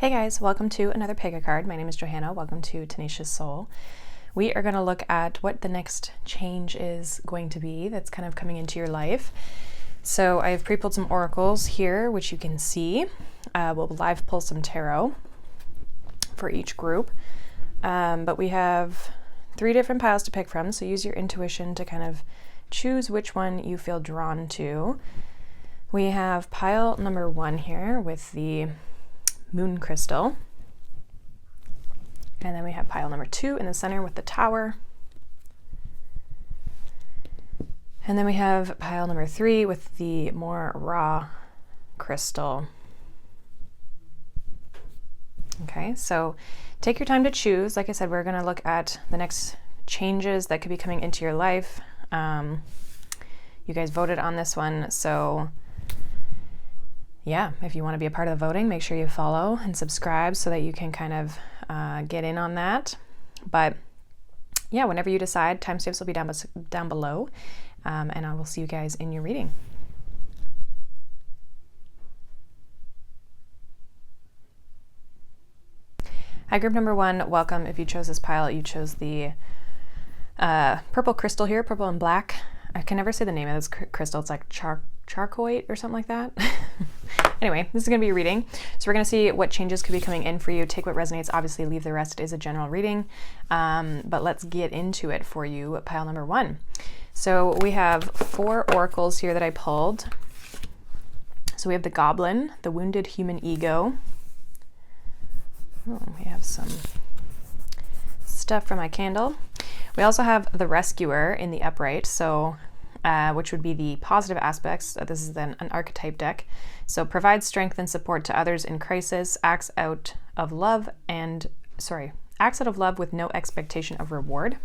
Hey guys, welcome to another Pega card. My name is Johanna. Welcome to Tenacious Soul. We are going to look at what the next change is going to be that's kind of coming into your life. So I have pre-pulled some oracles here, which you can see. We'll live pull some tarot for each group. But we have 3 different piles to pick from, so use your intuition to kind of choose which one you feel drawn to. We have pile number 1 here with the moon crystal. And then we have pile number 2 in the center with the tower. And then we have pile number 3 with the more raw crystal. Okay, so take your time to choose. Like I said, we're going to look at the next changes that could be coming into your life. You guys voted on this one, so yeah, if you want to be a part of the voting, make sure you follow and subscribe so that you can kind of get in on that. But yeah, whenever you decide, timestamps will be down below, and I will see you guys in your reading. Hi, group number 1, welcome. If you chose this pile, you chose the purple crystal here, purple and black. I can never say the name of this crystal. It's like charcoite or something like that. Anyway, this is going to be a reading. So we're going to see what changes could be coming in for you. Take what resonates, obviously leave the rest. It is a general reading, but let's get into it for you. Pile number 1. So we have 4 oracles here that I pulled. So we have the goblin, the wounded human ego. Oh, we have some stuff from my candle. We also have the rescuer in the upright, so which would be the positive aspects. This is then an archetype deck. So provides strength and support to others in crisis, acts out of love with no expectation of reward.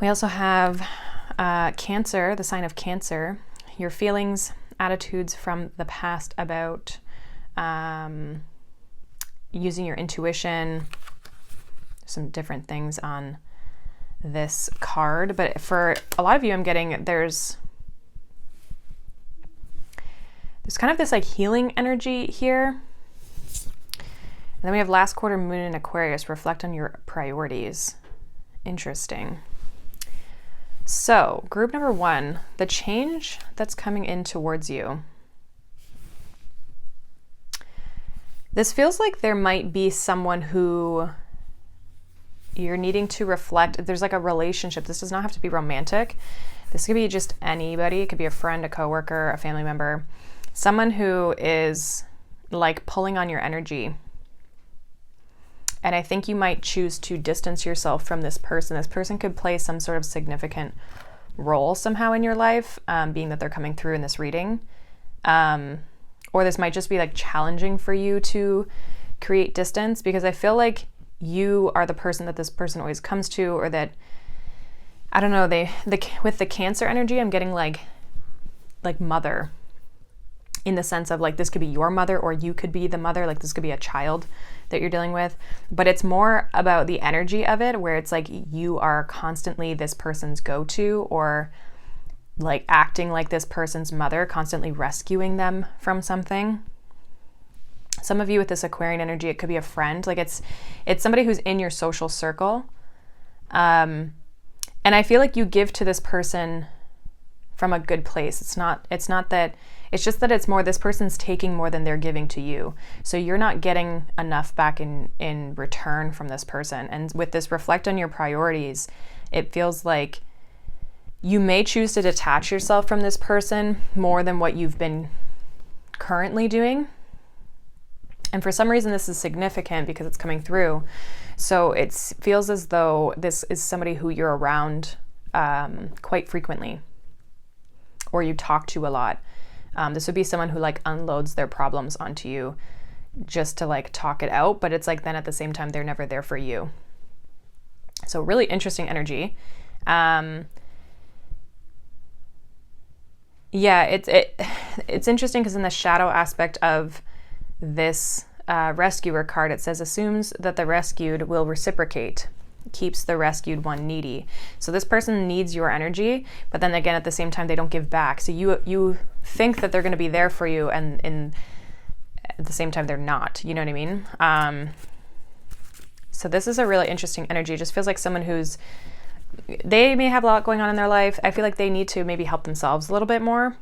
We also have Cancer, the sign of Cancer. Your feelings, attitudes from the past about using your intuition. Some different things on this card, but for a lot of you, I'm getting there's kind of this like healing energy here. And then we have last quarter moon in Aquarius. Reflect on your priorities. Interesting. So group number 1, the change that's coming in towards you. This feels like there might be someone who you're needing to reflect. There's like a relationship. This does not have to be romantic. This could be just anybody. It could be a friend, a coworker, a family member, someone who is like pulling on your energy. And I think you might choose to distance yourself from this person. This person could play some sort of significant role somehow in your life, being that they're coming through in this reading. Or this might just be like challenging for you to create distance, because I feel like you are the person that this person always comes to, or that, I don't know, with the Cancer energy, I'm getting like mother, in the sense of like this could be your mother, or you could be the mother, like this could be a child that you're dealing with. But it's more about the energy of it, where it's like you are constantly this person's go-to, or like acting like this person's mother, constantly rescuing them from something. Some of you with this Aquarian energy, it could be a friend. Like it's somebody who's in your social circle. And I feel like you give to this person from a good place. It's not that, it's just that it's more, this person's taking more than they're giving to you. So you're not getting enough back in return from this person. And with this reflect on your priorities, it feels like you may choose to detach yourself from this person more than what you've been currently doing. And for some reason, this is significant because it's coming through. So it feels as though this is somebody who you're around quite frequently, or you talk to a lot. This would be someone who like unloads their problems onto you just to like talk it out. But it's like then at the same time, they're never there for you. So really interesting energy. Yeah, it's interesting because in the shadow aspect of this rescuer card, it says assumes that the rescued will reciprocate, keeps the rescued one needy. So this person needs your energy, but then again at the same time they don't give back. So you think that they're going to be there for you, and at the same time they're not, you know what I mean? So this is a really interesting energy. It just feels like someone they may have a lot going on in their life. I feel like they need to maybe help themselves a little bit more.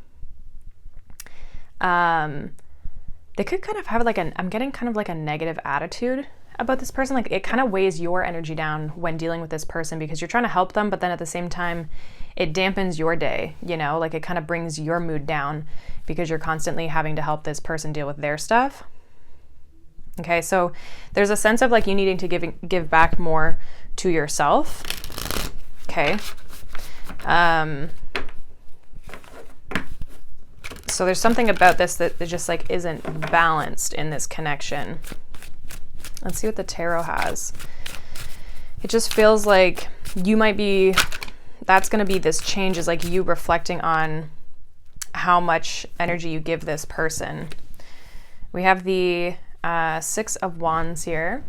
They could kind of have I'm getting kind of like a negative attitude about this person. Like it kind of weighs your energy down when dealing with this person because you're trying to help them, but then at the same time, it dampens your day, you know, like it kind of brings your mood down because you're constantly having to help this person deal with their stuff. Okay, so there's a sense of like you needing to give back more to yourself. Okay. So there's something about this that just like isn't balanced in this connection. Let's see what the tarot has. It just feels like that's going to be this change, is like you reflecting on how much energy you give this person. We have the 6 of Wands here.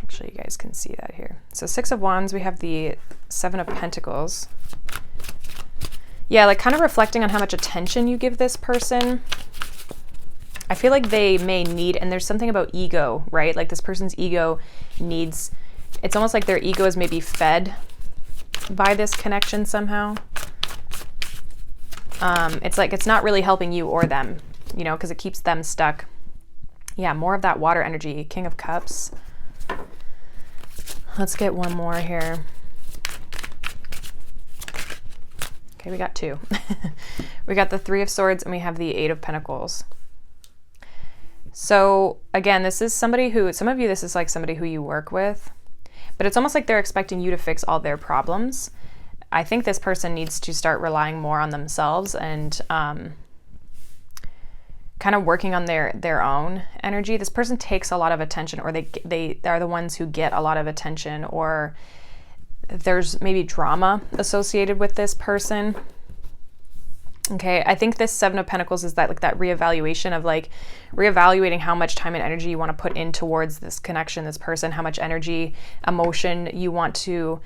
Actually, you guys can see that here. So 6 of Wands, we have the 7 of Pentacles. Yeah, like kind of reflecting on how much attention you give this person. I feel like they may need, and there's something about ego, right? Like this person's ego needs, it's almost like their ego is maybe fed by this connection somehow. It's like it's not really helping you or them, you know, because it keeps them stuck. Yeah, more of that water energy. King of Cups. Let's get one more here. Okay, we got 2. We got the 3 of Swords and we have the 8 of Pentacles. So again, this is somebody who, some of you, this is like somebody who you work with, but it's almost like they're expecting you to fix all their problems. I think this person needs to start relying more on themselves and kind of working on their own energy. This person takes a lot of attention, or they are the ones who get a lot of attention, or there's maybe drama associated with this person. Okay, I think this 7 of Pentacles is that reevaluation of like reevaluating how much time and energy you want to put in towards this connection, this person, how much energy, emotion you want to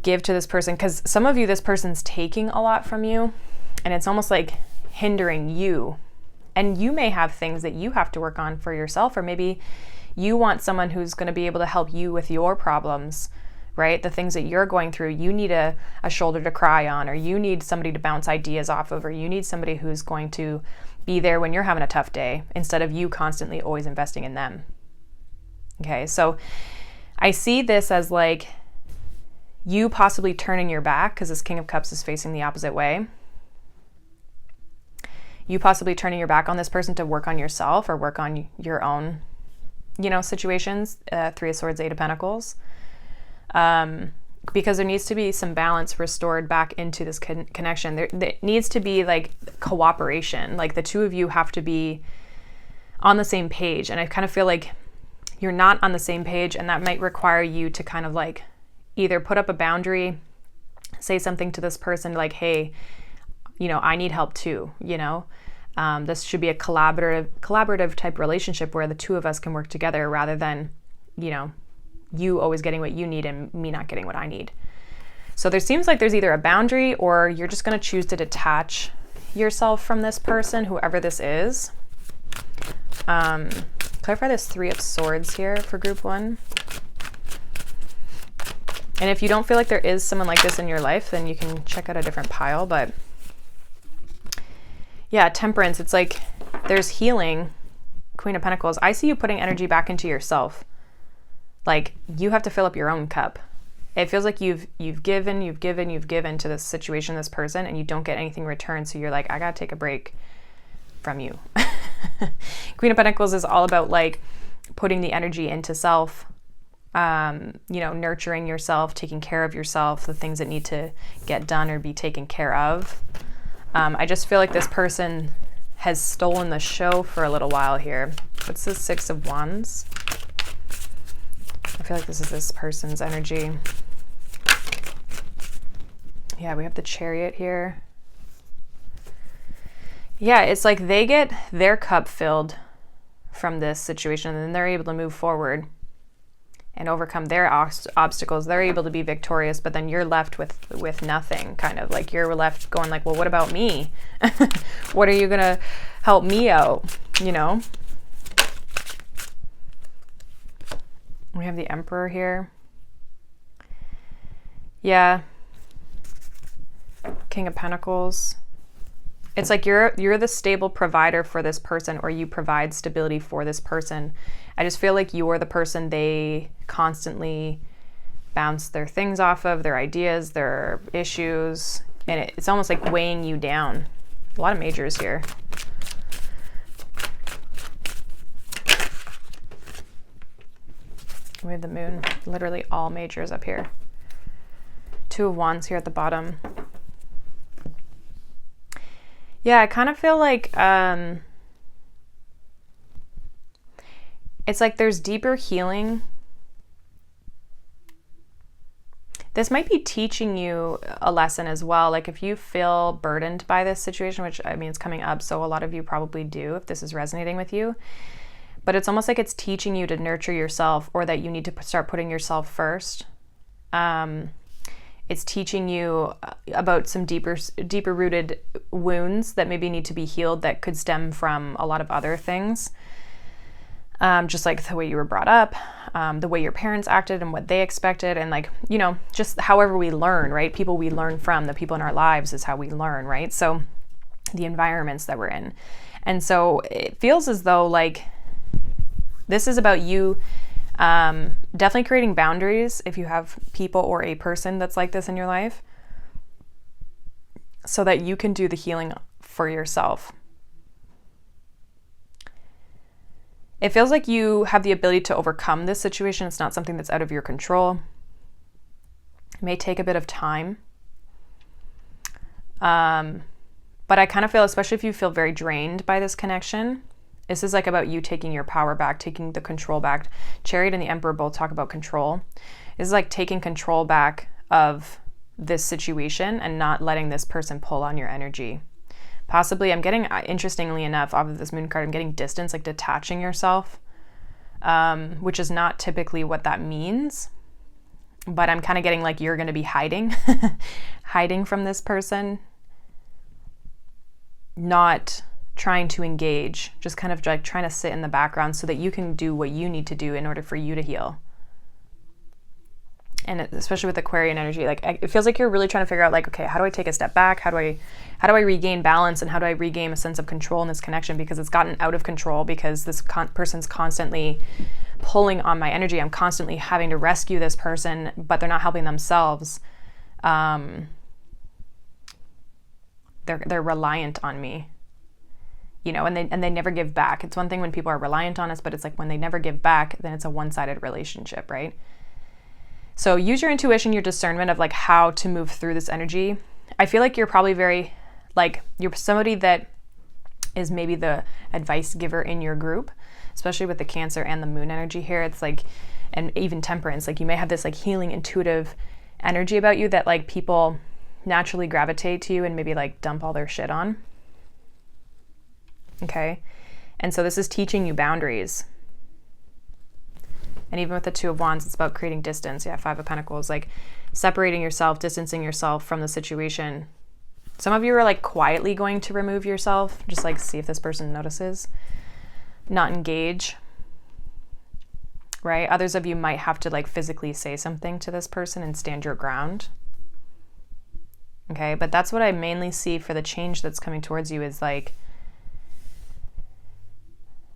give to this person. Because some of you, this person's taking a lot from you and it's almost like hindering you. And you may have things that you have to work on for yourself, or maybe you want someone who's going to be able to help you with your problems, right? The things that you're going through, you need a shoulder to cry on, or you need somebody to bounce ideas off of, or you need somebody who's going to be there when you're having a tough day instead of you constantly always investing in them. Okay, so I see this as like you possibly turning your back, because this King of Cups is facing the opposite way. You possibly turning your back on this person to work on yourself or work on your own, you know, situations. 3 of Swords, 8 of Pentacles. Because there needs to be some balance restored back into this connection. There needs to be like cooperation. Like the two of you have to be on the same page. And I kind of feel like you're not on the same page, and that might require you to kind of like either put up a boundary, say something to this person like, hey, you know, I need help too, you know. This should be a collaborative type relationship where the two of us can work together, rather than, you know, you always getting what you need and me not getting what I need. So there seems like there's either a boundary, or you're just going to choose to detach yourself from this person, whoever this is. Clarify this 3 of Swords here for group 1. And if you don't feel like there is someone like this in your life, then you can check out a different pile. But yeah, Temperance, it's like there's healing. Queen of Pentacles, I see you putting energy back into yourself. Like you have to fill up your own cup. It feels like you've given to this situation, this person, and you don't get anything in return. So you're like, I gotta take a break from you. Queen of Pentacles is all about like putting the energy into self, you know, nurturing yourself, taking care of yourself, the things that need to get done or be taken care of. I just feel like this person has stolen the show for a little while here. What's the 6 of Wands? I feel like this is this person's energy. Yeah, we have the Chariot here. Yeah, it's like they get their cup filled from this situation, and then they're able to move forward and overcome their obstacles. They're able to be victorious, but then you're left with nothing, kind of like you're left going like, well, what about me? What are you gonna help me out? you know. We have the Emperor here. Yeah. King of Pentacles. It's like you're the stable provider for this person, or you provide stability for this person. I just feel like you're the person they constantly bounce their things off of, their ideas, their issues, and it's almost like weighing you down. A lot of majors here. We have the Moon, literally all majors up here. Two of Wands here at the bottom. Yeah, I kind of feel like it's like there's deeper healing. This might be teaching you a lesson as well. Like if you feel burdened by this situation, which I mean, it's coming up, so a lot of you probably do if this is resonating with you. But it's almost like it's teaching you to nurture yourself, or that you need to start putting yourself first. It's teaching you about some deeper rooted wounds that maybe need to be healed, that could stem from a lot of other things. Just like the way you were brought up, the way your parents acted and what they expected, and like, you know, just however we learn, right? People we learn from, the people in our lives is how we learn, right? So the environments that we're in. And so it feels as though like this is about you definitely creating boundaries if you have people or a person that's like this in your life, so that you can do the healing for yourself. It feels like you have the ability to overcome this situation. It's not something that's out of your control. It may take a bit of time. But I kind of feel, especially if you feel very drained by this connection, this is like about you taking your power back, taking the control back. Chariot and the Emperor both talk about control. This is like taking control back of this situation and not letting this person pull on your energy. Possibly, I'm getting, interestingly enough, off of this Moon card, I'm getting distance, like detaching yourself, which is not typically what that means. But I'm kind of getting like you're going to be hiding, hiding from this person, not trying to engage, just kind of like trying to sit in the background so that you can do what you need to do in order for you to heal. And especially with Aquarian energy, like it feels like you're really trying to figure out like, okay, how do I take a step back? How do I regain balance, and how do I regain a sense of control in this connection? Because it's gotten out of control, because this person's constantly pulling on my energy. I'm constantly having to rescue this person, but they're not helping themselves. They're reliant on me, you know, and they never give back. It's one thing when people are reliant on us, but it's like when they never give back, then it's a one-sided relationship, right? So use your intuition, your discernment of like how to move through this energy. I feel like you're probably very, like, you're somebody that is maybe the advice giver in your group, especially with the Cancer and the Moon energy here. It's like, and even Temperance, like you may have this like healing, intuitive energy about you that like people naturally gravitate to you and maybe like dump all their shit on. Okay. And so this is teaching you boundaries. And even with the Two of Wands, it's about creating distance. Yeah, Five of Pentacles, like separating yourself, distancing yourself from the situation. Some of you are like quietly going to remove yourself, just like see if this person notices. Not engage, right? Others of you might have to like physically say something to this person and stand your ground. Okay, but that's what I mainly see for the change that's coming towards you, is like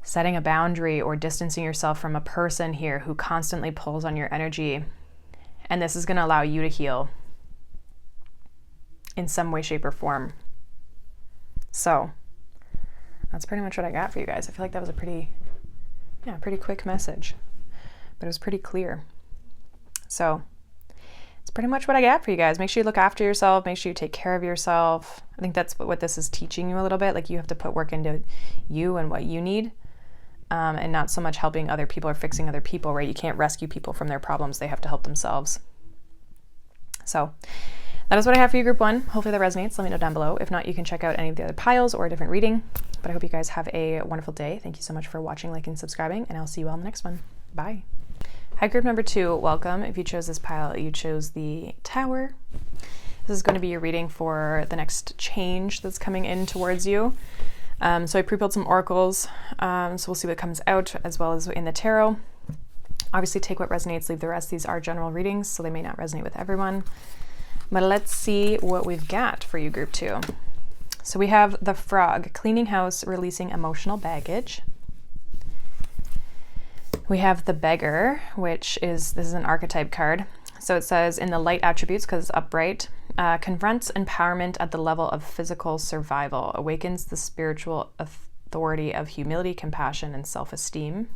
setting a boundary or distancing yourself from a person here who constantly pulls on your energy. And this is going to allow you to heal in some way, shape, or form. So that's pretty much what I got for you guys. I feel like that was a pretty quick message, but it was pretty clear. So it's pretty much what I got for you guys. Make sure you look after yourself. Make sure you take care of yourself. I think that's what this is teaching you a little bit. Like you have to put work into you and what you need. And not so much helping other people or fixing other people, right? You can't rescue people from their problems. They have to help themselves. So that is what I have for you, Group 1. Hopefully that resonates. Let me know down below. If not, you can check out any of the other piles or a different reading. But I hope you guys have a wonderful day. Thank you so much for watching, liking, subscribing, and I'll see you all in the next one. Bye. Hi, Group number 2. Welcome. If you chose this pile, you chose the Tower. This is going to be your reading for the next change that's coming in towards you. So I pre-pulled some oracles, so we'll see what comes out, as well as in the tarot. Obviously take what resonates, leave the rest. These are general readings, so they may not resonate with everyone. But let's see what we've got for you, group 2. So we have the Frog, cleaning house, releasing emotional baggage. We have the Beggar, this is an archetype card. So it says, in the light attributes, because it's upright, confronts empowerment at the level of physical survival, awakens the spiritual authority of humility, compassion, and self-esteem.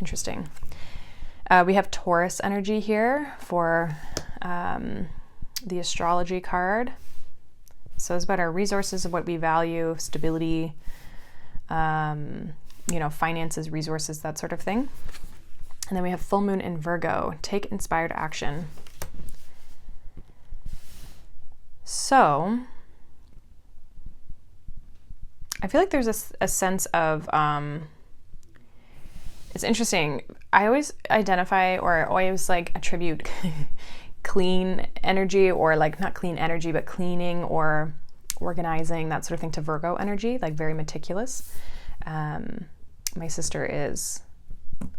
Interesting. We have Taurus energy here for the astrology card. So it's about our resources, of what we value, stability, finances, resources, that sort of thing. And then we have full moon in Virgo, take inspired action. So I feel like there's a sense of, it's interesting. I always identify, or always like attribute clean energy, or like not clean energy, but cleaning or organizing, that sort of thing, to Virgo energy, like very meticulous. My sister is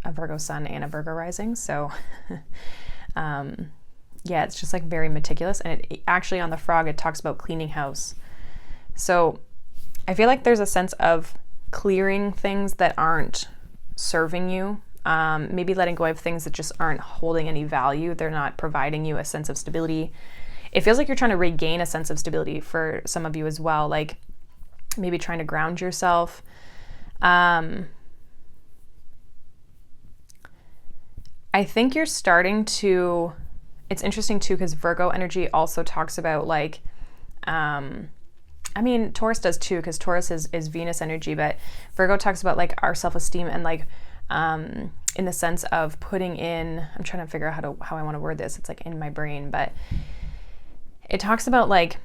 a Virgo sun and a Virgo rising. So it's just like very meticulous. And it actually, on the Frog, it talks about cleaning house. So I feel like there's a sense of clearing things that aren't serving you. Maybe letting go of things that just aren't holding any value. They're not providing you a sense of stability. It feels like you're trying to regain a sense of stability for some of you as well. Like maybe trying to ground yourself. I think you're starting to, it's interesting too, because Virgo energy also talks about like, Taurus does too, because Taurus is Venus energy, but Virgo talks about like our self-esteem and like, in the sense of putting in, I'm trying to figure out how I want to word this. It's like in my brain, but it talks about like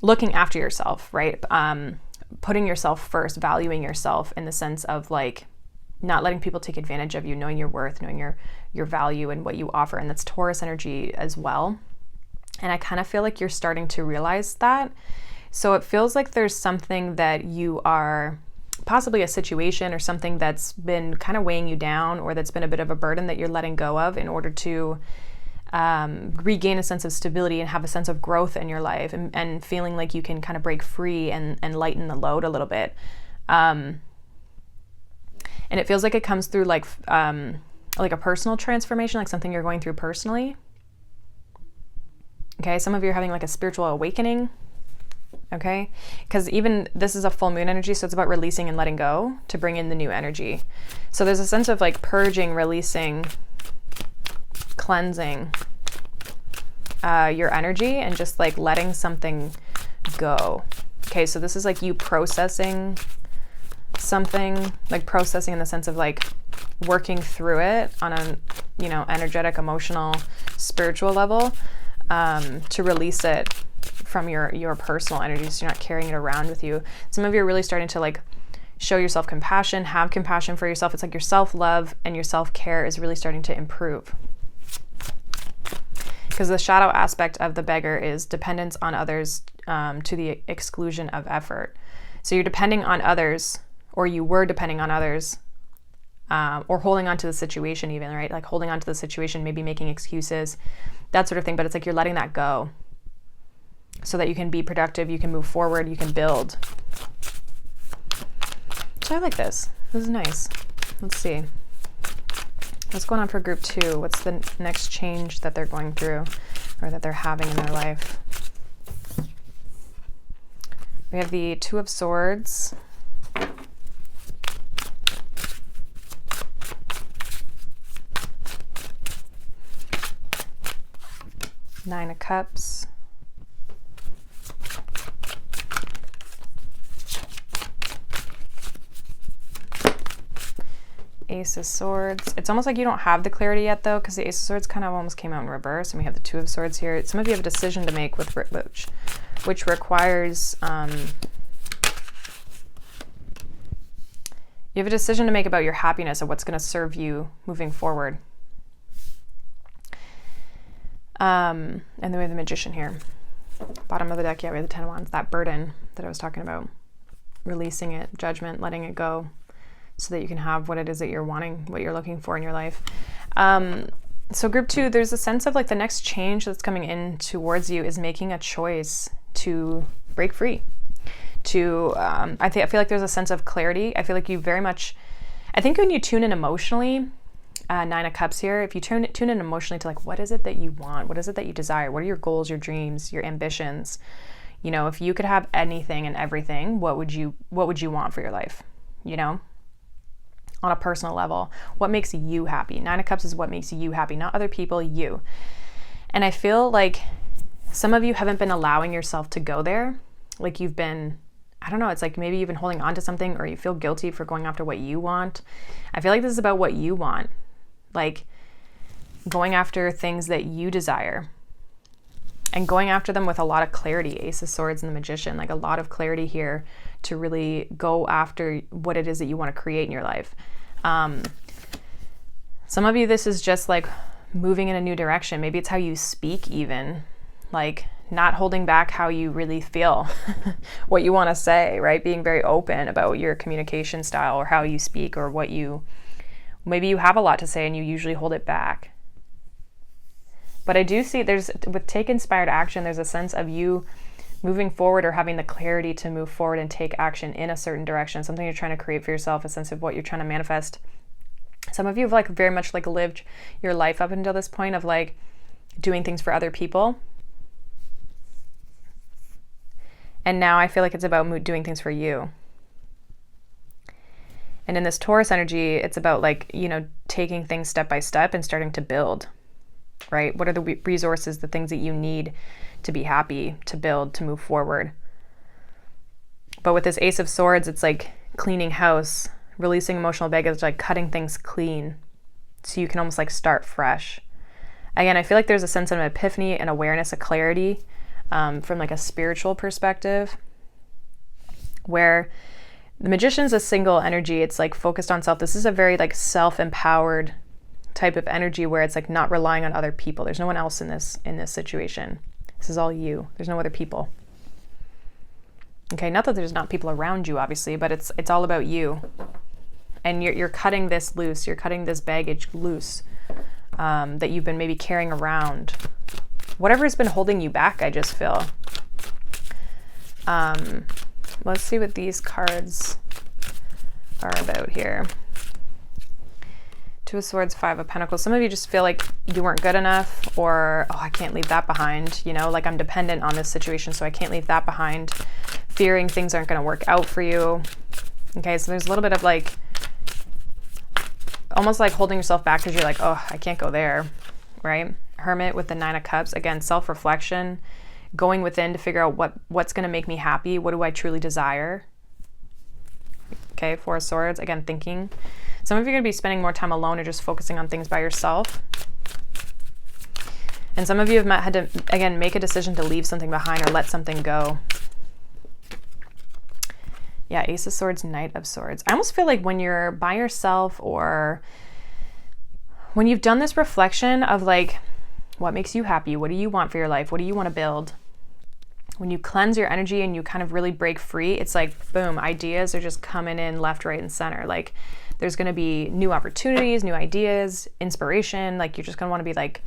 looking after yourself, right? Putting yourself first, valuing yourself in the sense of like not letting people take advantage of you, knowing your worth, knowing your value and what you offer. And that's Taurus energy as well. And I kind of feel like you're starting to realize that. So it feels like there's something that you are, possibly a situation or something that's been kind of weighing you down, or that's been a bit of a burden that you're letting go of in order to regain a sense of stability and have a sense of growth in your life, and feeling like you can kind of break free and lighten the load a little bit. And it feels like it comes through like a personal transformation, like something you're going through personally. Okay, some of you are having like a spiritual awakening. Okay, because even this is a full moon energy, so it's about releasing and letting go to bring in the new energy. So there's a sense of like purging, releasing, cleansing your energy, and just like letting something go. Okay, so this is like you processing something, like processing in the sense of like working through it on a energetic, emotional, spiritual level, to release it from your personal energy, so you're not carrying it around with you. Some of you are really starting to like show yourself compassion, have compassion for yourself. It's like your self-love and your self-care is really starting to improve. Because the shadow aspect of the Beggar is dependence on others, to the exclusion of effort. So you're depending on others, or you were depending on others, or holding on to the situation even, right? Like holding on to the situation, maybe making excuses, that sort of thing. But it's like you're letting that go, so that you can be productive, you can move forward, you can build. So I like this. This is nice. Let's see. What's going on for group 2? What's the next change that they're going through, or that they're having in their life? We have the Two of Swords. Nine of Cups. Ace of Swords. It's almost like you don't have the clarity yet though, because the Ace of Swords kind of almost came out in reverse, and we have the Two of Swords here. Some of you have a decision to make with which requires you have a decision to make about your happiness and what's going to serve you moving forward. And then we have the Magician here. Bottom of the deck, yeah, we have the Ten of Wands, that burden that I was talking about. Releasing it, judgment, letting it go so that you can have what it is that you're wanting, what you're looking for in your life. So group 2, there's a sense of like the next change that's coming in towards you is making a choice to break free. I feel like there's a sense of clarity. I feel like you very much, I think when you tune in emotionally, Nine of Cups here, if you tune in emotionally to like, what is it that you want? What is it that you desire? What are your goals, your dreams, your ambitions? You know, if you could have anything and everything, what would you want for your life? You know, on a personal level, what makes you happy? Nine of Cups is what makes you happy, not other people, you. And I feel like some of you haven't been allowing yourself to go there. Like you've been, I don't know, it's like maybe you've been holding on to something, or you feel guilty for going after what you want. I feel like this is about what you want. Like going after things that you desire and going after them with a lot of clarity. Ace of Swords and the Magician, like a lot of clarity here to really go after what it is that you want to create in your life. Some of you, this is just like moving in a new direction. Maybe it's how you speak even, like not holding back how you really feel, what you want to say, right? Being very open about your communication style or how you speak, or maybe you have a lot to say and you usually hold it back. But I do see with take inspired action, there's a sense of you moving forward or having the clarity to move forward and take action in a certain direction, something you're trying to create for yourself, a sense of what you're trying to manifest. Some of you have like very much like lived your life up until this point of like doing things for other people. And now I feel like it's about doing things for you. And in this Taurus energy, it's about like, you know, taking things step by step and starting to build, right? What are the resources, the things that you need to be happy, to build, to move forward? But with this Ace of Swords, it's like cleaning house, releasing emotional baggage, like cutting things clean so you can almost like start fresh. Again, I feel like there's a sense of an epiphany and awareness, a clarity from like a spiritual perspective, where the Magician's a single energy. It's like focused on self. This is a very like self-empowered type of energy where it's like not relying on other people. There's no one else in this situation. This is all you. There's no other people. Okay, not that there's not people around you, obviously, but it's all about you. And you're cutting this loose. You're cutting this baggage loose that you've been maybe carrying around. Whatever's been holding you back, I just feel. Let's see what these cards are about here. Two of Swords, Five of Pentacles. Some of you just feel like you weren't good enough, or, oh, I can't leave that behind. You know, like I'm dependent on this situation, so I can't leave that behind. Fearing things aren't going to work out for you. Okay, so there's a little bit of like, almost like holding yourself back because you're like, oh, I can't go there, right? Hermit with the Nine of Cups. Again, self-reflection, going within to figure out what's going to make me happy. What do I truly desire? Okay, Four of Swords. Again, thinking. Some of you are going to be spending more time alone or just focusing on things by yourself. And some of you have had to, again, make a decision to leave something behind or let something go. Yeah, Ace of Swords, Knight of Swords. I almost feel like when you're by yourself, or when you've done this reflection of like, what makes you happy? What do you want for your life? What do you want to build? When you cleanse your energy and you kind of really break free, it's like, boom, ideas are just coming in left, right, and center. Like there's going to be new opportunities, new ideas, inspiration. Like you're just going to want to be like,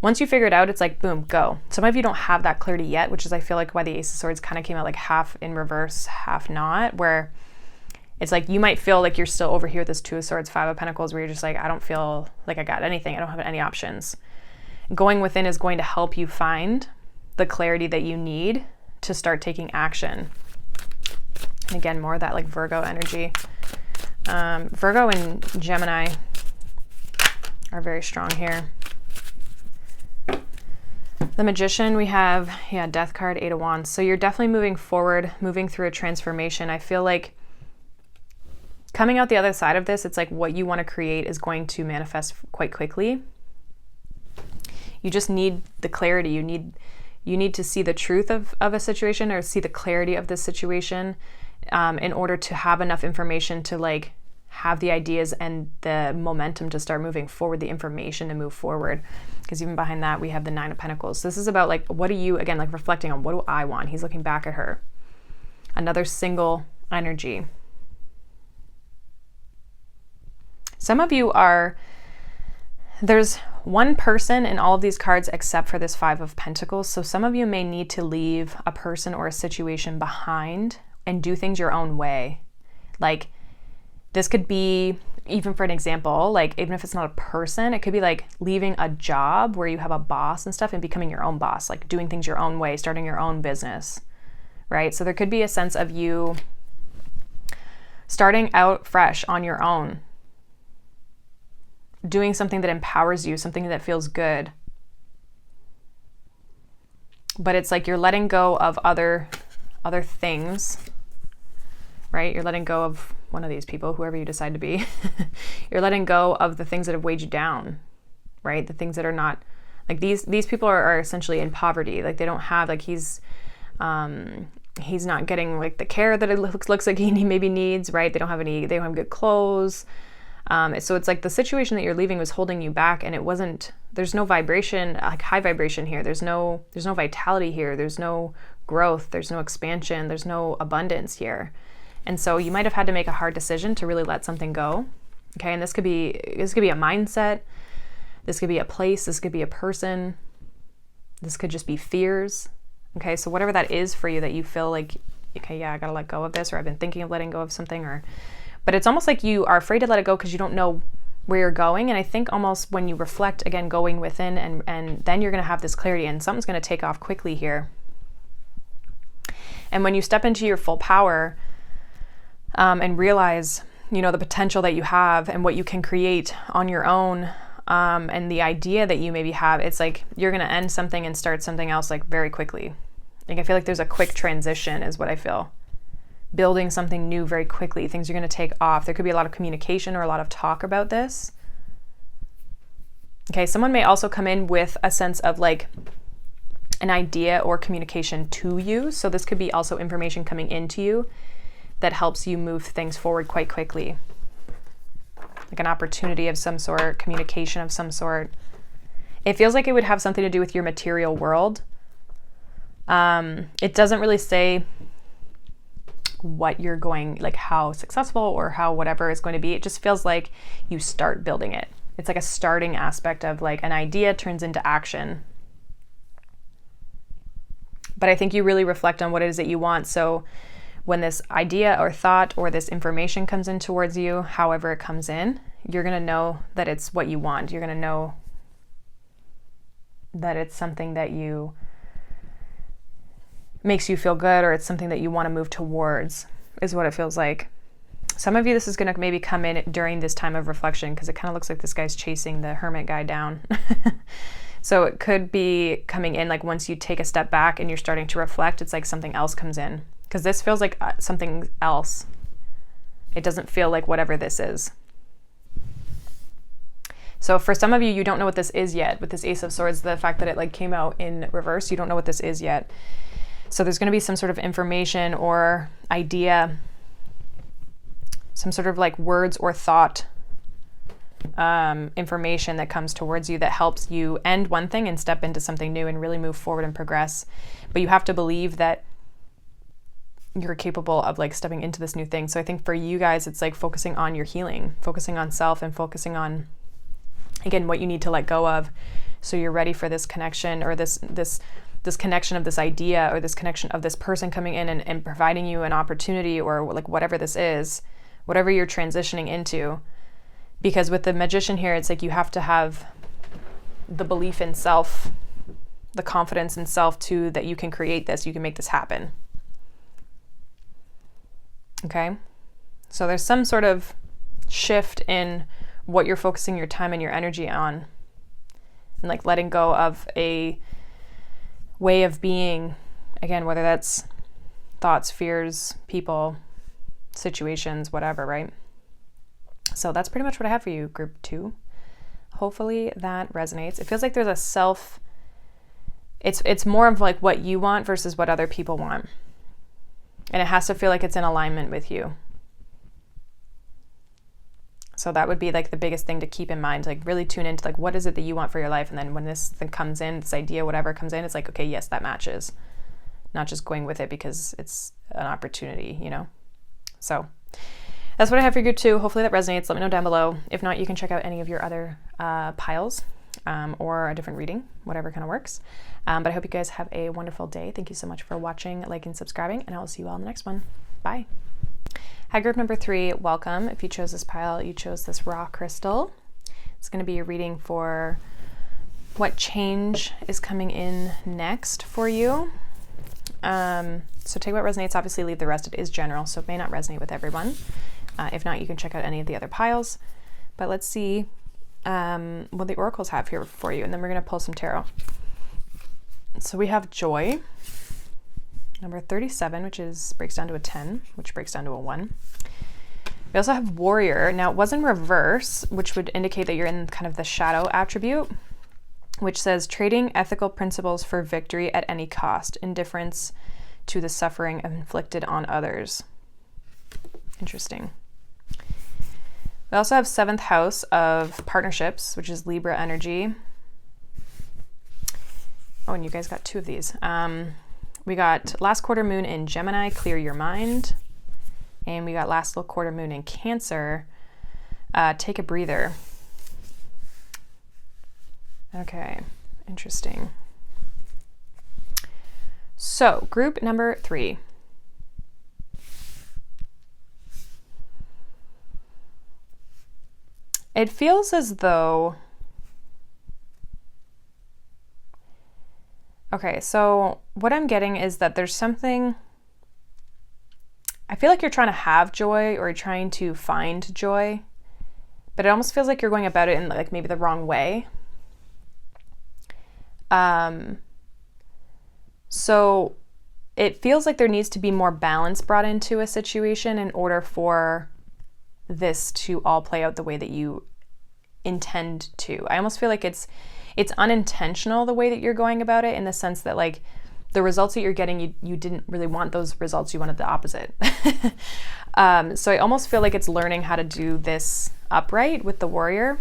once you figure it out, it's like, boom, go. Some of you don't have that clarity yet, which is, I feel like, why the Ace of Swords kind of came out like half in reverse, half not, where it's like you might feel like you're still over here with this Two of Swords, Five of Pentacles, where you're just like, I don't feel like I got anything. I don't have any options. Going within is going to help you find the clarity that you need to start taking action. And again, more of that like Virgo energy. Virgo and Gemini are very strong here. The Magician, we have, Death card, Eight of Wands. So you're definitely moving forward, moving through a transformation. I feel like coming out the other side of this, it's like what you want to create is going to manifest quite quickly. You just need the clarity. You need to see the truth of a situation, or see the clarity of the situation in order to have enough information to like have the ideas and the momentum to start moving forward, the information to move forward. Because even behind that, we have the Nine of Pentacles. So this is about like, what do you, again, like reflecting on, what do I want? He's looking back at her. Another single energy. Some of you are, there's one person in all of these cards except for this Five of Pentacles. So some of you may need to leave a person or a situation behind and do things your own way. Like this could be, even for an example, like even if it's not a person, it could be like leaving a job where you have a boss and stuff and becoming your own boss, like doing things your own way, starting your own business, right? So there could be a sense of you starting out fresh on your own, doing something that empowers you, something that feels good. But it's like you're letting go of other things, right? You're letting go of one of these people, whoever you decide to be. You're letting go of the things that have weighed you down, right? The things that are not, like these people are essentially in poverty. Like they don't have, like he's not getting like the care that it looks like he maybe needs, right? They don't have good clothes. So it's like the situation that you're leaving was holding you back, and there's no vibration, like high vibration here. There's no vitality here. There's no growth. There's no expansion. There's no abundance here. And so you might have had to make a hard decision to really let something go. Okay. And this could be a mindset. This could be a place. This could be a person. This could just be fears. Okay. So whatever that is for you that you feel like, okay, yeah, I got to let go of this, or I've been thinking of letting go of something, but it's almost like you are afraid to let it go because you don't know where you're going. And I think almost when you reflect, again, going within and then you're going to have this clarity and something's going to take off quickly here. And when you step into your full power, and realize, the potential that you have and what you can create on your own, and the idea that you maybe have, it's like you're going to end something and start something else like very quickly. Like I feel like there's a quick transition is what I feel. Building something new very quickly. Things are going to take off. There could be a lot of communication or a lot of talk about this. Okay, someone may also come in with a sense of like an idea or communication to you. So this could be also information coming into you that helps you move things forward quite quickly. Like an opportunity of some sort, communication of some sort. It feels like it would have something to do with your material world. It doesn't really say what you're going, like how successful or how whatever it's going to be. It just feels like you start building it. It's like a starting aspect of like an idea turns into action. But I think you really reflect on what it is that you want. So when this idea or thought or this information comes in towards you, however it comes in, you're going to know that it's what you want. You're going to know that it's something that makes you feel good, or it's something that you want to move towards, is what it feels like. Some of you, this is going to maybe come in during this time of reflection, because it kind of looks like this guy's chasing the hermit guy down. So it could be coming in like once you take a step back and you're starting to reflect, it's like something else comes in. Because this feels like something else. It doesn't feel like whatever this is. So for some of you, you don't know what this is yet. With this Ace of Swords, the fact that it like came out in reverse, you don't know what this is yet. So there's going to be some sort of information or idea, some sort of like words or thought, information that comes towards you that helps you end one thing and step into something new and really move forward and progress. But you have to believe that you're capable of like stepping into this new thing. So I think for you guys, it's like focusing on your healing, focusing on self, and focusing on, again, what you need to let go of. So you're ready for this connection, or this connection of this idea, or this connection of this person coming in and providing you an opportunity, or like whatever this is, whatever you're transitioning into. Because with the Magician here, it's like you have to have the belief in self, the confidence in self too, that you can create this, you can make this happen. Okay? So there's some sort of shift in what you're focusing your time and your energy on, and like letting go of a way of being, again, whether that's thoughts, fears, people, situations, whatever, right? So that's pretty much what I have for you, group 2. Hopefully that resonates. It feels like there's a self, it's more of like what you want versus what other people want. And it has to feel like it's in alignment with you. So that would be like the biggest thing to keep in mind, like really tune into like, what is it that you want for your life? And then when this thing comes in, this idea, whatever comes in, it's like, okay, yes, that matches. Not just going with it because it's an opportunity, you know? So that's what I have for you too. Hopefully that resonates. Let me know down below. If not, you can check out any of your other piles or a different reading, whatever kind of works. But I hope you guys have a wonderful day. Thank you so much for watching, liking, subscribing, and I will see you all in the next one. Bye. Hi, group number 3, welcome. If you chose this pile, you chose this raw crystal. It's going to be a reading for what change is coming in next for you. So take what resonates, obviously leave the rest. It is general, so it may not resonate with everyone. If not, you can check out any of the other piles. But let's see what the oracles have here for you, and then we're going to pull some tarot. So we have joy. Number 37, which breaks down to a 10, which breaks down to a 1. We also have warrior. Now it was in reverse, which would indicate that you're in kind of the shadow attribute, which says trading ethical principles for victory at any cost, indifference to the suffering inflicted on others. Interesting. We also have 7th house of partnerships, which is Libra energy. Oh, and you guys got 2 of these. We got last quarter moon in Gemini, clear your mind. And we got last little quarter moon in Cancer, take a breather. Okay, interesting. So group number 3. It feels as though, okay, so what I'm getting is that there's something, I feel like you're trying to have joy or you're trying to find joy, but it almost feels like you're going about it in like maybe the wrong way. So it feels like there needs to be more balance brought into a situation in order for this to all play out the way that you intend to. I almost feel like it's unintentional the way that you're going about it, in the sense that like the results that you're getting, you didn't really want those results, you wanted the opposite. So I almost feel like it's learning how to do this upright with the warrior.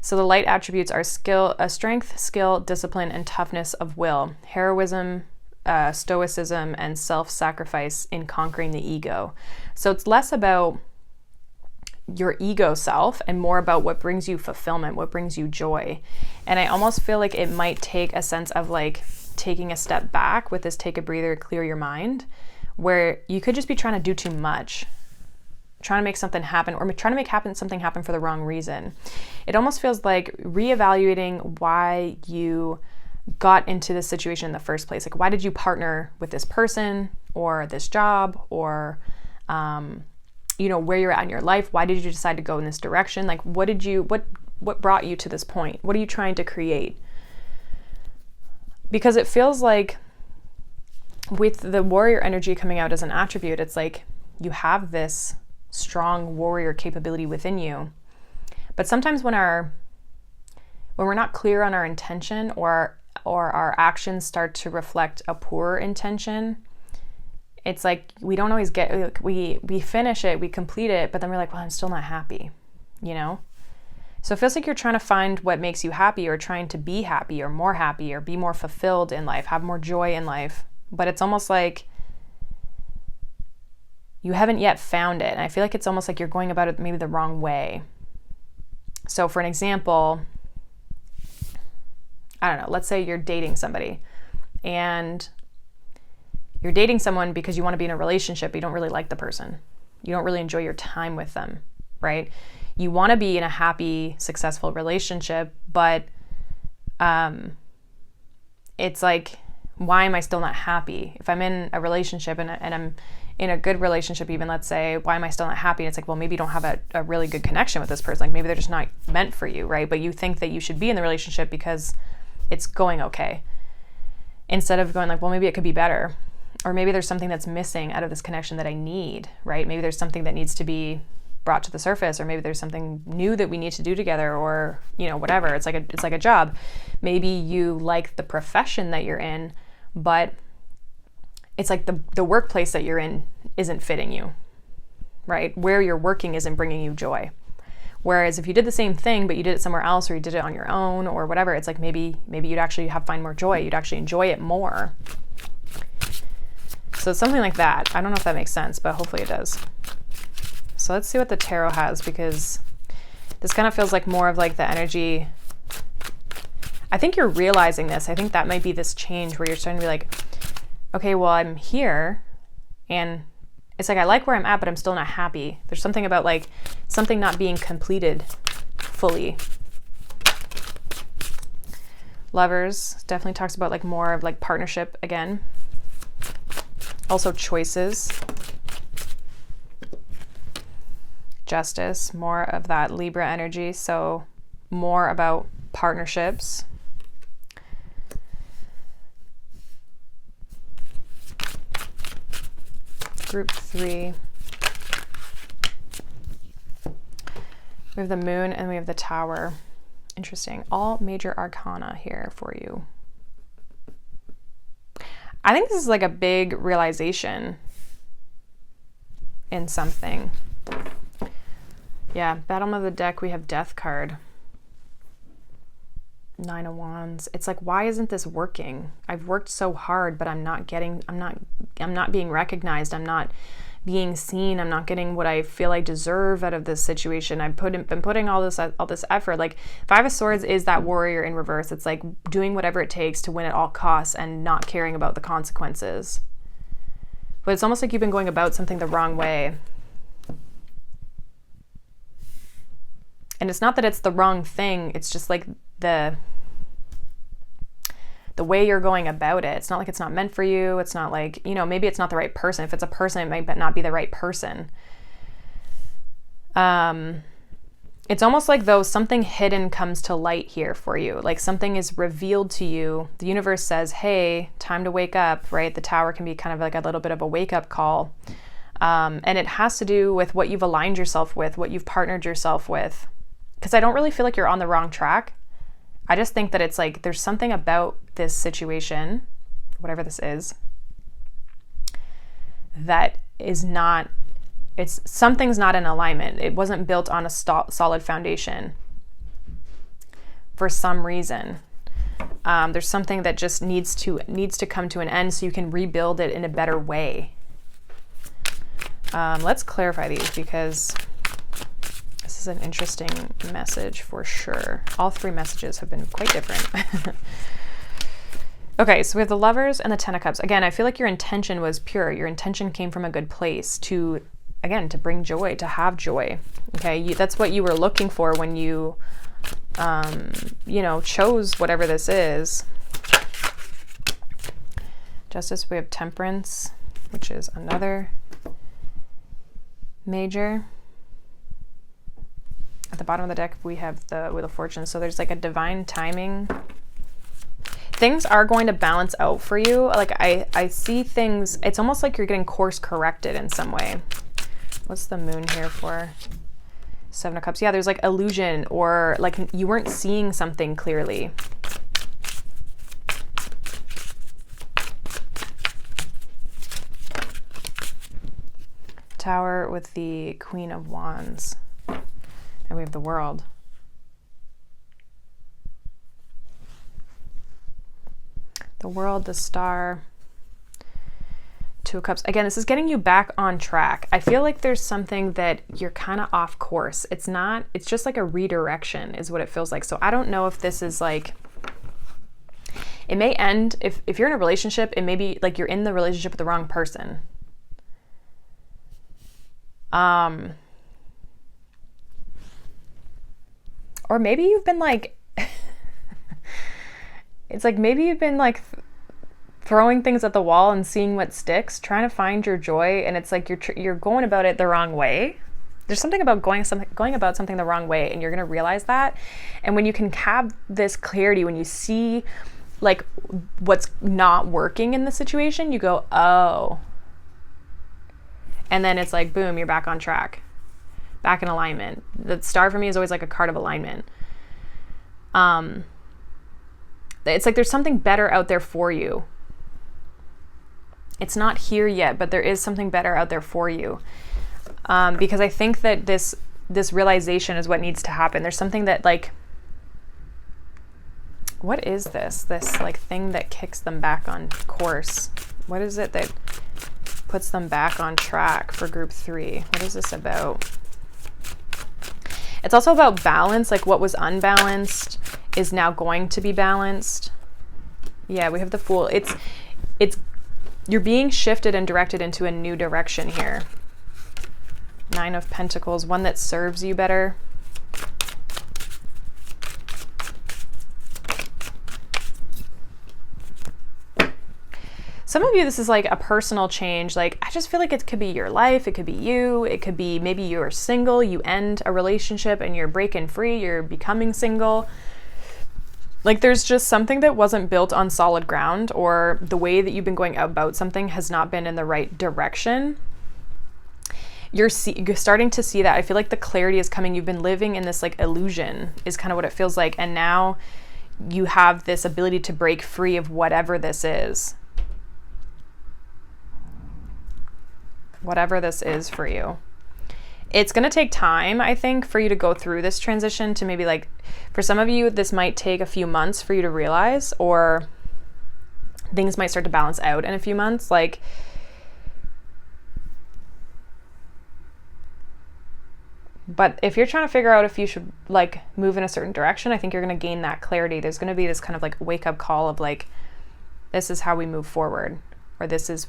So the light attributes are strength, skill, discipline, and toughness of will, heroism, stoicism, and self-sacrifice in conquering the ego. So it's less about your ego self and more about what brings you fulfillment, what brings you joy. And I almost feel like it might take a sense of like taking a step back with this take a breather, clear your mind, where you could just be trying to do too much, trying to make something happen, or trying to make something happen for the wrong reason. It almost feels like reevaluating why you got into this situation in the first place. Like, why did you partner with this person or this job, or where you're at in your life? Why did you decide to go in this direction? Like, what brought you to this point? What are you trying to create? Because it feels like with the warrior energy coming out as an attribute, it's like you have this strong warrior capability within you. But sometimes when we're not clear on our intention, or our actions start to reflect a poor intention, it's like we don't always get, we finish it, we complete it, but then we're like, well, I'm still not happy, you know? So it feels like you're trying to find what makes you happy, or trying to be happy, or more happy, or be more fulfilled in life, have more joy in life. But it's almost like you haven't yet found it. And I feel like it's almost like you're going about it maybe the wrong way. So for an example, I don't know, let's say you're dating somebody and you're dating someone because you want to be in a relationship, but you don't really like the person. You don't really enjoy your time with them, right? You want to be in a happy, successful relationship, but it's like, why am I still not happy? If I'm in a relationship and I'm in a good relationship, even, let's say, why am I still not happy? And it's like, well, maybe you don't have a really good connection with this person. Like, maybe they're just not meant for you, right? But you think that you should be in the relationship because it's going okay, instead of going like, well, maybe it could be better. Or maybe there's something that's missing out of this connection that I need, right? Maybe there's something that needs to be brought to the surface, or maybe there's something new that we need to do together, or, whatever. It's like a job. Maybe you like the profession that you're in, but it's like the workplace that you're in isn't fitting you, right? Where you're working isn't bringing you joy. Whereas if you did the same thing, but you did it somewhere else, or you did it on your own or whatever, it's like maybe you'd actually find more joy. You'd actually enjoy it more. So it's something like that. I don't know if that makes sense, but hopefully it does. So let's see what the tarot has, because this kind of feels like more of like the energy. I think you're realizing this. I think that might be this change where you're starting to be like, okay, well, I'm here and it's like I like where I'm at, but I'm still not happy. There's something about like something not being completed fully. Lovers definitely talks about like more of like partnership again. Also choices. Justice, more of that Libra energy. So more about partnerships. Group 3. We have the moon and we have the tower. Interesting. All major arcana here for you. I think this is like a big realization in something. Yeah, bottom of the deck, we have Death card. 9 of Wands. It's like, why isn't this working? I've worked so hard, but I'm not being recognized. I'm not being seen. I'm not getting what I feel I deserve out of this situation. I've been putting all this effort. Like Five of Swords is that warrior in reverse. It's like doing whatever it takes to win at all costs and not caring about the consequences. But it's almost like you've been going about something the wrong way. And it's not that it's the wrong thing. It's just like the way you're going about it. It's not like it's not meant for you. It's not like, you know, maybe it's not the right person. If it's a person, it might not be the right person. It's almost like though something hidden comes to light here for you. Like something is revealed to you. The universe says, hey, time to wake up, right? The tower can be kind of like a little bit of a wake up call. And it has to do with what you've aligned yourself with, what you've partnered yourself with. Because I don't really feel like you're on the wrong track. I just think that it's like there's something about this situation, whatever this is, that is not, something's not in alignment. It wasn't built on a solid foundation for some reason. There's something that just needs to come to an end so you can rebuild it in a better way. Let's clarify these because this is an interesting message for sure. All three messages have been quite different. Okay, so we have the Lovers and the Ten of Cups. Again, I feel like your intention was pure. Your intention came from a good place to bring joy, to have joy. Okay, that's what you were looking for when you, chose whatever this is. Justice, we have Temperance, which is another major. At the bottom of the deck, we have the Wheel of Fortune. So there's like a divine timing. Things are going to balance out for you. Like I see things, it's almost like you're getting course corrected in some way. What's the moon here for? Seven of Cups. Yeah, there's like illusion or like you weren't seeing something clearly. Tower with the Queen of Wands. And we have the World. The World, the Star, Two of Cups. Again, this is getting you back on track. I feel like there's something that you're kind of off course. It's just like a redirection is what it feels like. So I don't know if this is like, it may end, if you're in a relationship, it may be like you're in the relationship with the wrong person. Or maybe you've been like, it's like maybe you've been like throwing things at the wall and seeing what sticks, trying to find your joy, and it's like you're going about it the wrong way. There's something about going about something the wrong way, and you're gonna realize that. And when you can have this clarity, when you see like what's not working in the situation, you go, oh. And then it's like, boom, you're back on track. Back in alignment. The star for me is always like a card of alignment. It's like there's something better out there for you. It's not here yet, but there is something better out there for you. Because I think that this this realization is what needs to happen. There's something that like, what is this like thing that kicks them back on course? What is it that puts them back on track for group 3? What is this about? It's also about balance, like what was unbalanced is now going to be balanced. Yeah, we have the Fool. It's you're being shifted and directed into a new direction here. 9 of Pentacles, one that serves you better. Some of you, this is like a personal change. Like, I just feel like it could be your life. It could be you. It could be maybe you're single. You end a relationship and you're breaking free. You're becoming single. Like, there's just something that wasn't built on solid ground, or the way that you've been going about something has not been in the right direction. You're starting to see that. I feel like the clarity is coming. You've been living in this like illusion is kind of what it feels like. And now you have this ability to break free of whatever this is. Whatever this is for you. It's going to take time, I think, for you to go through this transition to maybe like, for some of you, this might take a few months for you to realize, or things might start to balance out in a few months. Like, but if you're trying to figure out if you should like move in a certain direction, I think you're going to gain that clarity. There's going to be this kind of like wake up call of like, this is how we move forward, or this is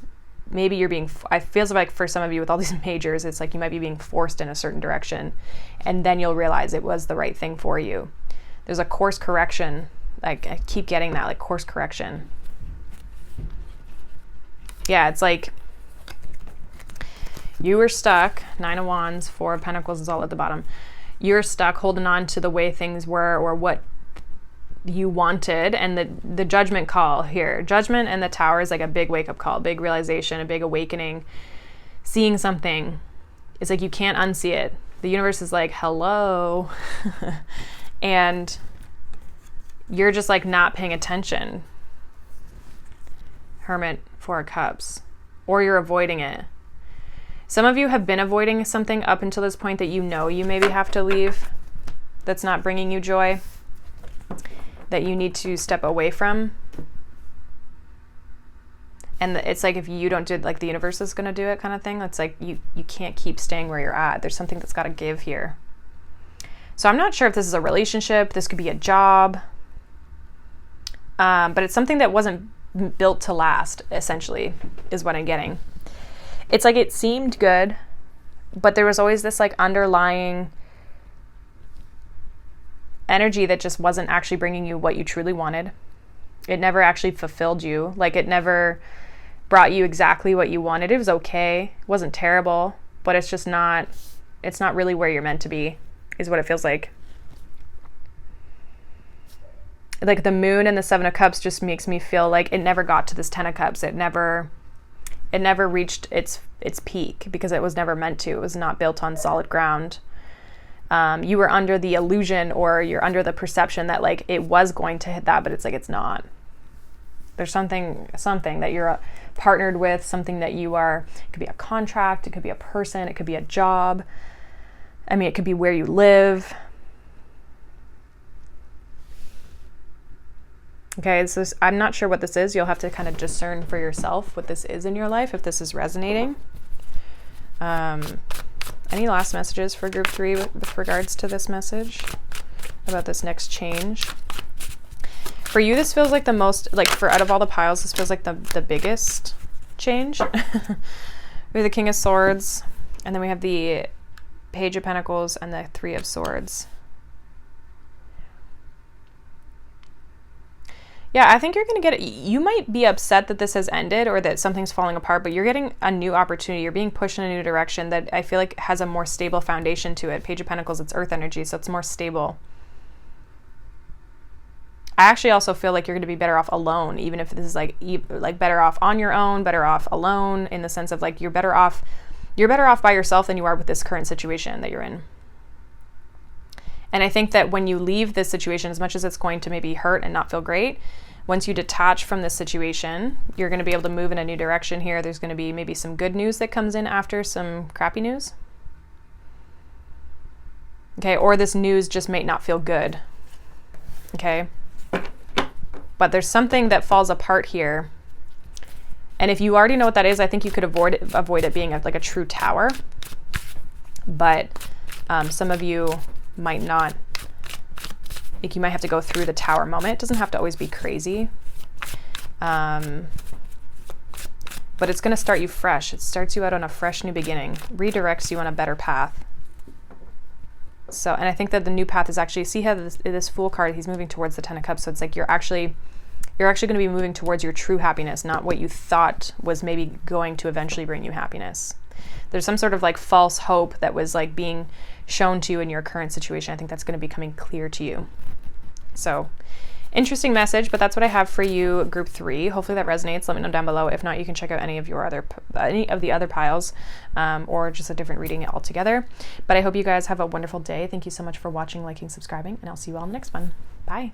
maybe you're being, I feels like for some of you with all these majors, it's like you might be being forced in a certain direction, and then you'll realize it was the right thing for you. There's a course correction. Like, I keep getting that, like, course correction. Yeah, it's like you were stuck. 9 of Wands, 4 of Pentacles is all at the bottom. You're stuck holding on to the way things were, or what you wanted, and the judgment call here. Judgment and the Tower is like a big wake-up call, big realization, a big awakening. Seeing something. It's like you can't unsee it. The universe is like, hello. And you're just like not paying attention. Hermit, 4 of Cups. Or you're avoiding it. Some of you have been avoiding something up until this point that you know you maybe have to leave, that's not bringing you joy, that you need to step away from. And it's like, if you don't do it, like the universe is going to do it kind of thing. It's like you can't keep staying where you're at. There's something that's got to give here. So I'm not sure if this is a relationship. This could be a job. But it's something that wasn't built to last, essentially, is what I'm getting. It's like it seemed good, but there was always this like underlying energy that just wasn't actually bringing you what you truly wanted. It never actually fulfilled you. Like, it never brought you exactly what you wanted. It was okay. It wasn't terrible, but it's just not, it's not really where you're meant to be, is what it feels like. Like the Moon and the 7 of Cups just makes me feel like it never got to this 10 of Cups. It never reached its peak because it was never meant to. It was not built on solid ground. You were under the illusion, or you're under the perception that like it was going to hit that, but it's like it's not. There's something that you're partnered with, something that you are. It could be a contract, it could be a person, it could be a job. I mean, it could be where you live. Okay, so I'm not sure what this is. You'll have to kind of discern for yourself what this is in your life, if this is resonating. Any last messages for group 3 with regards to this message about this next change? For you, this feels like the most, like for out of all the piles, this feels like the biggest change. We have the King of Swords, and then we have the Page of Pentacles and the 3 of Swords. Yeah, I think you're going to get, you might be upset that this has ended or that something's falling apart, but you're getting a new opportunity. You're being pushed in a new direction that I feel like has a more stable foundation to it. Page of Pentacles, it's earth energy, so it's more stable. I actually also feel like you're going to be better off alone, even if this is like better off on your own, better off alone, in the sense of like you're better off by yourself than you are with this current situation that you're in. And I think that when you leave this situation, as much as it's going to maybe hurt and not feel great, once you detach from this situation, you're going to be able to move in a new direction here. There's going to be maybe some good news that comes in after some crappy news. Okay, or this news just may not feel good. Okay, but there's something that falls apart here. And if you already know what that is, I think you could avoid it being like a true tower. But some of you might not, like you might have to go through the tower moment. It doesn't have to always be crazy. But it's going to start you fresh. It starts you out on a fresh new beginning, redirects you on a better path. So, and I think that the new path is actually, see how this Fool card, he's moving towards the Ten of Cups. So it's like you're actually going to be moving towards your true happiness, not what you thought was maybe going to eventually bring you happiness. There's some sort of like false hope that was like being shown to you in your current situation. I think that's going to be coming clear to you. So interesting message, but that's what I have for you, group 3. Hopefully that resonates. Let me know down below. If not, you can check out any of the other piles, or just a different reading altogether. But I hope you guys have a wonderful day. Thank you so much for watching, liking, subscribing, and I'll see you all in the next one. Bye.